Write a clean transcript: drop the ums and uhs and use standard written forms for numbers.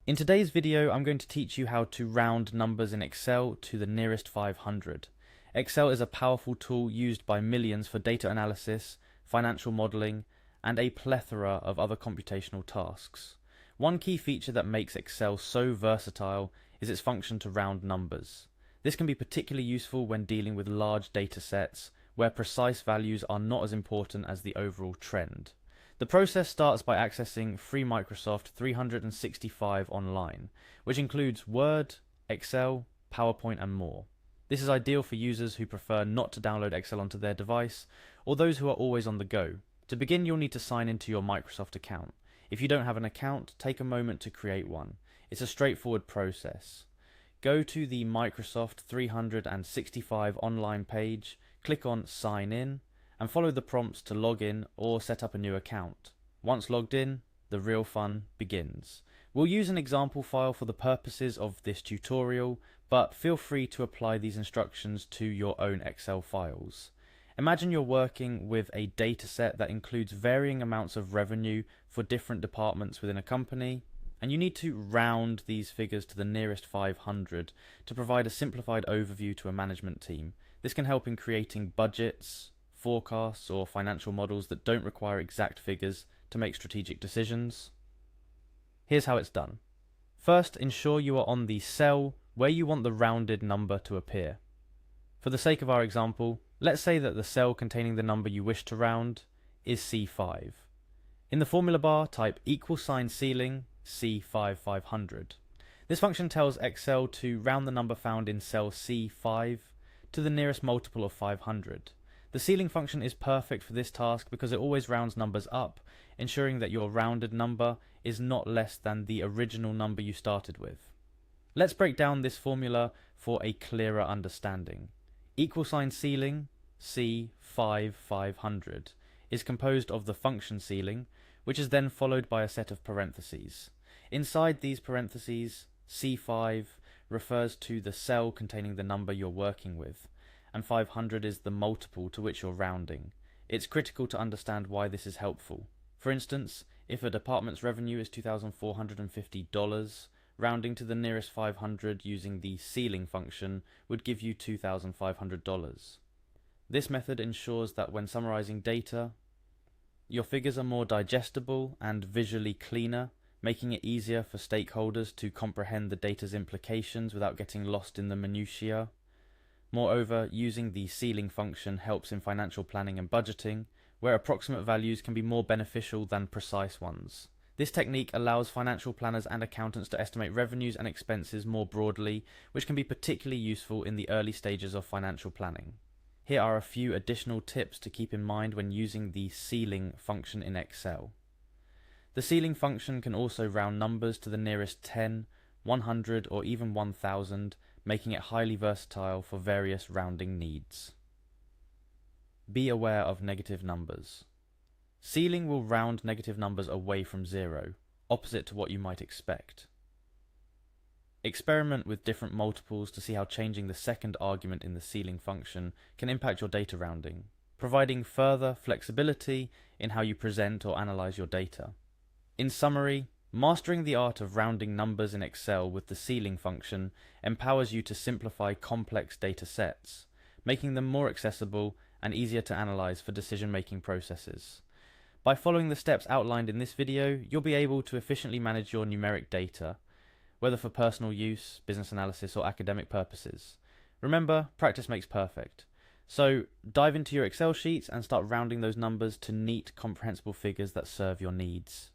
In today's video, I'm going to teach you how to round numbers in Excel to the nearest 500. Excel is a powerful tool used by millions for data analysis, financial modeling, and a plethora of other computational tasks. One key feature that makes Excel so versatile is its function to round numbers. This can be particularly useful when dealing with large data sets, where precise values are not as important as the overall trend. The process starts by accessing free Microsoft 365 online, which includes Word, Excel, PowerPoint, and more. This is ideal for users who prefer not to download Excel onto their device, or those who are always on the go. To begin, you'll need to sign into your Microsoft account. If you don't have an account, take a moment to create one. It's a straightforward process. Go to the Microsoft 365 online page, click on Sign In, and follow the prompts to log in or set up a new account. Once logged in, the real fun begins. We'll use an example file for the purposes of this tutorial, but feel free to apply these instructions to your own Excel files. Imagine you're working with a data set that includes varying amounts of revenue for different departments within a company, and you need to round these figures to the nearest 500 to provide a simplified overview to a management team. This can help in creating budgets, forecasts, or financial models that don't require exact figures to make strategic decisions. Here's how it's done. First, ensure you are on the cell where you want the rounded number to appear. For the sake of our example, let's say that the cell containing the number you wish to round is C5. In the formula bar, type =ceiling C5 500. This function tells Excel to round the number found in cell C5 to the nearest multiple of 500. The ceiling function is perfect for this task because it always rounds numbers up, ensuring that your rounded number is not less than the original number you started with. Let's break down this formula for a clearer understanding. =ceiling C5 500 is composed of the function ceiling, which is then followed by a set of parentheses. Inside these parentheses, C5 refers to the cell containing the number you're working with, and 500 is the multiple to which you're rounding. It's critical to understand why this is helpful. For instance, if a department's revenue is $2,450, rounding to the nearest 500 using the ceiling function would give you $2,500. This method ensures that when summarizing data, your figures are more digestible and visually cleaner, making it easier for stakeholders to comprehend the data's implications without getting lost in the minutiae. Moreover, using the ceiling function helps in financial planning and budgeting, where approximate values can be more beneficial than precise ones. This technique allows financial planners and accountants to estimate revenues and expenses more broadly, which can be particularly useful in the early stages of financial planning. Here are a few additional tips to keep in mind when using the ceiling function in Excel. The ceiling function can also round numbers to the nearest 10, 100, or even 1000, making it highly versatile for various rounding needs. Be aware of negative numbers. Ceiling will round negative numbers away from 0, opposite to what you might expect. Experiment with different multiples to see how changing the second argument in the ceiling function can impact your data rounding, providing further flexibility in how you present or analyze your data. In summary, mastering the art of rounding numbers in Excel with the ceiling function empowers you to simplify complex data sets, making them more accessible and easier to analyze for decision-making processes. By following the steps outlined in this video, you'll be able to efficiently manage your numeric data, whether for personal use, business analysis, or academic purposes. Remember, practice makes perfect. So dive into your Excel sheets and start rounding those numbers to neat, comprehensible figures that serve your needs.